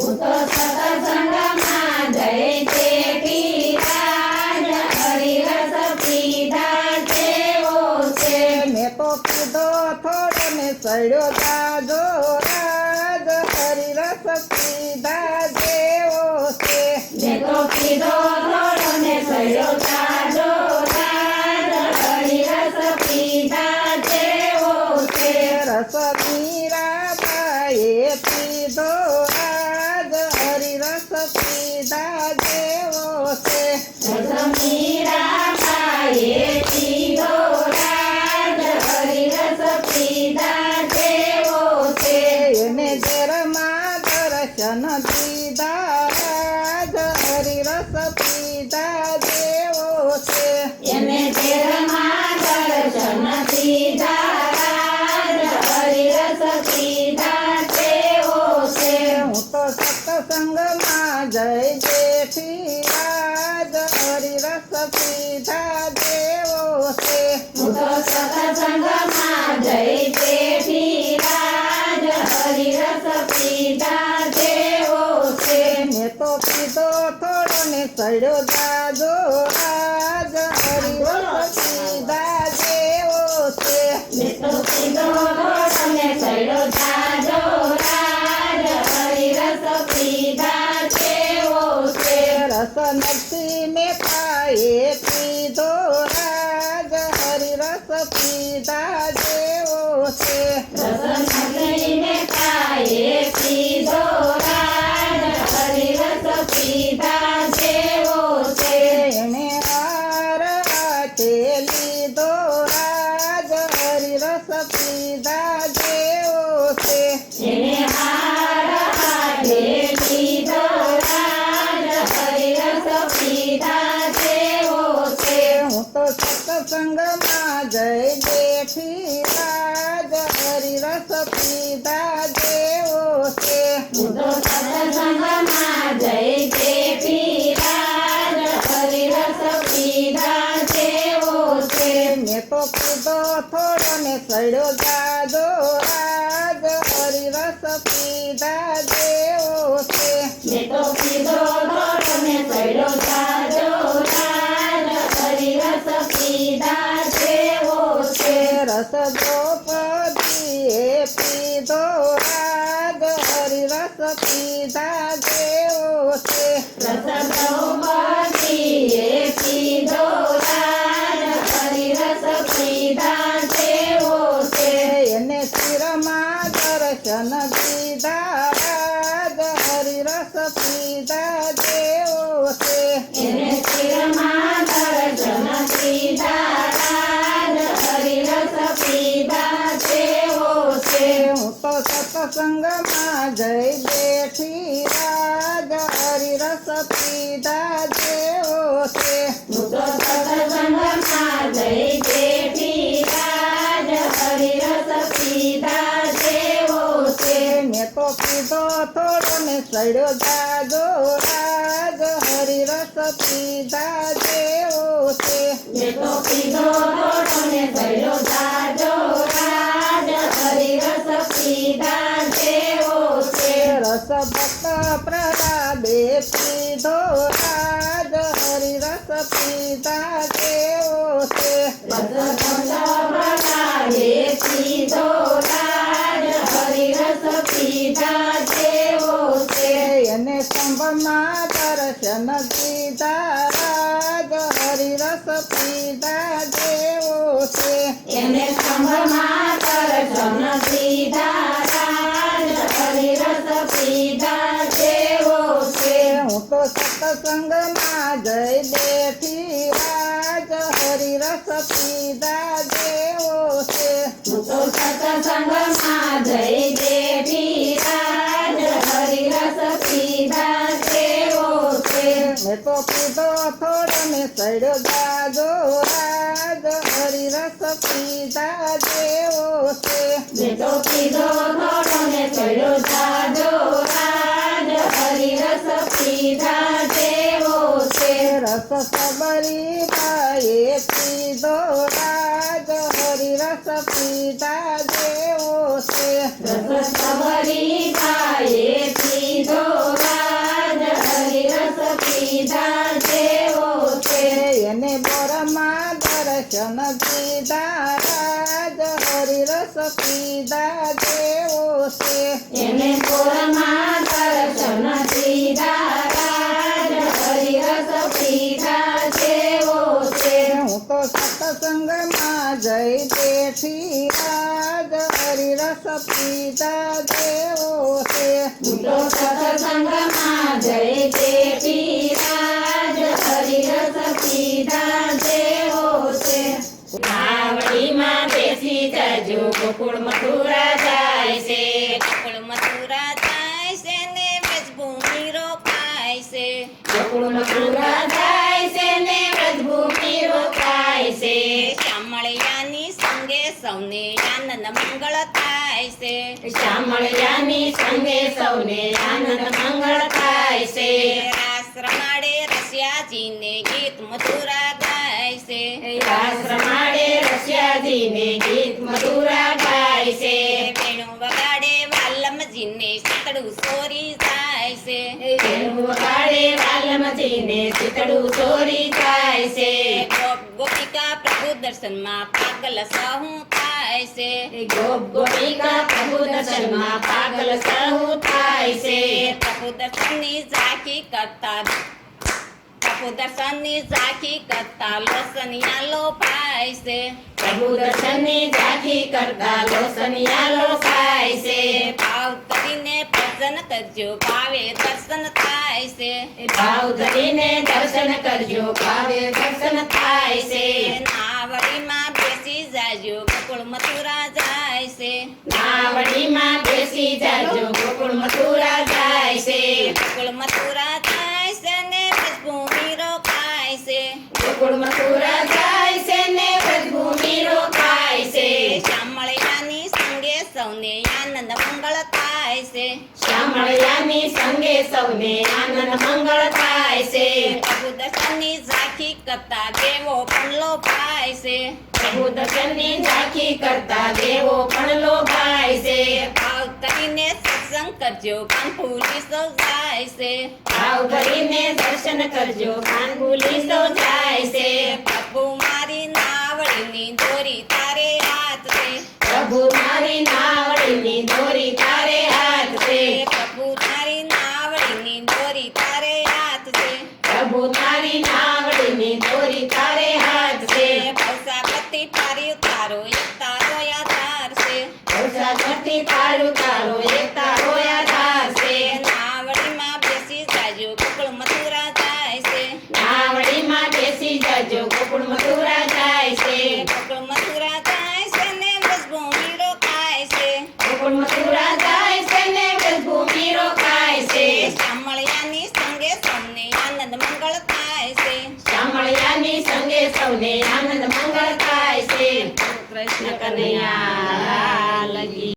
હું તો સત્સંગમાં જઈ જેઠી રાજ હરિરસ પીધા જેવો છે. મેં તો પીધો થોડો ને સડ્યો જાજો રાજ હરિરસ પીધા જેવો છે. મેં તો પીધો થોડો ને સડ્યો જાજો રાજ હરિરસ પીધા જેવો છે. રસ મીરાબાઈએ પીધો રાજ હરિરસ પીધા જેવો છે. રસ મીરાબાઈએ પીધો રાજ હરિરસ પીધા જેવો છે. એને ઝેરમાં દર્શન દીધા રાજ હરિરસ પીધા જેવો છે. એને ઝેરમાં દર્શન દીધા રાજ હરિરસ પીધા જેવો છે. હું તો સત્સંગમાં જઈ જેઠી રાજ હરિરસ પીધા જેવો છે. હું તો સત્સંગમાં જઈ જેઠી રાજ હરિરસ પીધા જેવો છે. મેં તો પીધો થોડો ને સડ્યો જાજો રાજ હરિરસ પીધા જેવો છે. મેં તો પીધો થોડો ને સડ્યો જાજો રાજ હરિરસ પીધા જેવો છે. રસ નથી મેં પાયે પીધો રાજ હરિરસ પીધા જેવો છે. રસ નગરીને કાયે પીધો રાજ હરિરસ પીધા જેવો છે. એને હાર હાથે લીધો રાજ હરિરસ પીધા જેવો છે. એને હાર હાથે લીધો રાજ હરિરસ પીધા જેવો છે. હું તો સત્સંગમાં જઈ જેઠી રાજ હરિરસ પીધા જેવો છે. હું તો સત્સંગમાં જઈ જેઠી રાજ હરિરસ પીધા જેવો છે. મેં તો પીધો થોડો ને સડ્યો જાજો રાજ હરિરસ પીધા જેવો છે. મેં તો પીધો થોડો ને સડ્યો જાજો રાજ હરિરસ પીધા જેવો છે. રસ દ્રૌપદીએ પીધો રાજ હરિરસ પીધા જેવો છે. રસ દ્રૌપદીએ પીધો રાજ હરિરસ પીધા જેવો છે. એને શિરમાં દર્શન દીધા રાજ હરિરસ પીધા જેવો છે. એને શિરમાં દર્શન દીધા રાજ હરિરસ પીધા જેવો છે. હું તો સત્સંગમાં જઈ જેઠી રાજ હરિરસ પીધા જેવો છે. હું તો સત્સંગમાં જઈ જેઠી રાજ હરિરસ પીધા જેવો છે. મેં તો પીધો થોડો ને સડ્યો જાજો રાજ હરિરસ પીધા જેવો છે. મેં તો પીધો થોડો ને સડ્યો જાજો રાજ હરિરસ પીધા જેવો છે. રસ ભક્ત પ્રહલાદે પીધો રાજ હરિરસ પીધા જેવો છે. પ્રહલાદે પીધો રાજ હરિરસ પીધા જેવો છે. એને સ્તંભમાં દર્શન દીધા રાજ હરિરસ પીધા જેવો છે. એને સ્તંભમાં દર્શન દીધા રાજ હરિરસ પીધા જેવો છે. હું તો સત્સંગમાં જઈ બેઠી રાજ હરિરસ પીધા જેવો છે. હું તો સત્સંગમાં જઈ જેઠી રાજ હરિરસ પીધા જેવો છે. મેં તો પીધો થોડો ને સડ્યો જાજો રાજ હરિરસ પીધા જેવો છે. મેં તો પીધો થોડો ને ચડ્યો જાજો રાજ હરિરસ પીધા જેવો છે. રસ સબરી બાએ પીધો રાજ હરિરસ પીધા જેવો છે. રસ સબરી બાએ પીધો એને પોરમાં દર્શન દીધા રાજ હરિરસ પીધા જેવો છે હું તો સત્સંગમાં જઈ બેઠી રાજ હરિરસ પીધા જેવો છે હું તો સત્સંગમાં જઈ બેઠી રાજ હરિરસ પીધા જેવો છે નાવડીમાં બેસી જજો ગોકુળ મથુરા જાય છે ગોકુળ મથુરા જાય છે ને વ્રજભૂમિ રોકાય છે ગોકુળ મથુરા જાય છે ને વ્રજભૂમિ રોકાય છે શ્યામળિયાની સંગે સૌને આનંદ મંગળ થાય છે શ્યામળિયાની સંગે સૌને આનંદ મંગળ થાય છે રાસ રમાડે રસિયાજીને ગીત મથુરા ગાય છે રાસ રમાડે રસિયાજીને ગીત મથુરા ગાય છે વેણુ વગાડે વાલ્લમજીને શીતળું સોરી જાય છે વેણુ વગાડે વાલ્લમજીને શીતળું ચોરી જાય છે ગોપિકા પ્રભુ દર્શનમાં પાગલ સહુ થાય છે ગોપ ગોપિકા પ્રભુ દર્શનમાં પાગલ સહુ થાય છે પ્રભુ દર્શનની ઝાંખી કરતા લોસનિયા લોભાય છે પ્રભુ દર્શનની ઝાંખી કરતા લોસનિયા લોભાય છે ભાવ કરીને ભજન કરજો ભાવે દર્શન થાય છે ભાવ ધરીને દર્શન કરજો ભાવે દર્શન થાય છે નાવડીમાં બેસી જાજો ગોકુળ મથુરા જાય છે નાવડીમાં બેસી જાજો ગોકુળ મથુરા જાય છે ગોકુળ મથુરા જાય છે ને વ્રજભૂમિ રોકાય છે ગોકુળ મથુરા જાય છે ને વ્રજભૂમિ રોકાય છે શ્યામળિયાની સંગે સૌને આનંદ મંગળ થાય છે શ્યામળિયાની સંગે સૌને આનંદ મંગળ થાય છે પ્રભુ દર્શનની ઝાંખી કરતા દેવો પણ લોભાય છે પ્રભુ દર્શનની ઝાંખી કરતા દેવો પણ લોભાય છે ભાવ કરીને સત્સંગ કરજો કાન ભૂલી સૌ જાય છે ભાવ ધરીને દર્શન કરજો કાન ભૂલી સૌ જાય છે પ્રભુ મારી નાવડીની દોરી તારે હાથ છે પ્રભુ મારી નાવડીની દોરી તારે હાથ છે પ્રભુ તારી નાવડીની દોરી તારે હાથ છે પ્રભુ તારી નાવડીની દોરી તારે હાથ છે પૈસાપતિ તારી તારો એક તારો આધાર છે વરસાદથી તારું તારો એક તારો આધાર છે નાવડીમાં બેસી જાજો ગોકુળ મથુરા જાય છે નાવડીમાં બેસી જજો ગોકુળ મથુરા જાય છે ગોકુળ મથુરા જાય છે ને વ્રજભૂમિ રોકાય છે ગોકુળ મથુરા જાય છે ને વ્રજભૂમિ રોકાય છે શ્યામળિયાની સંગે સૌને આનંદ મંગળ થાય છે શ્યામળિયાની સંગે સૌને આનંદ મંગળ થાય છે કૃષ્ણ કનૈયા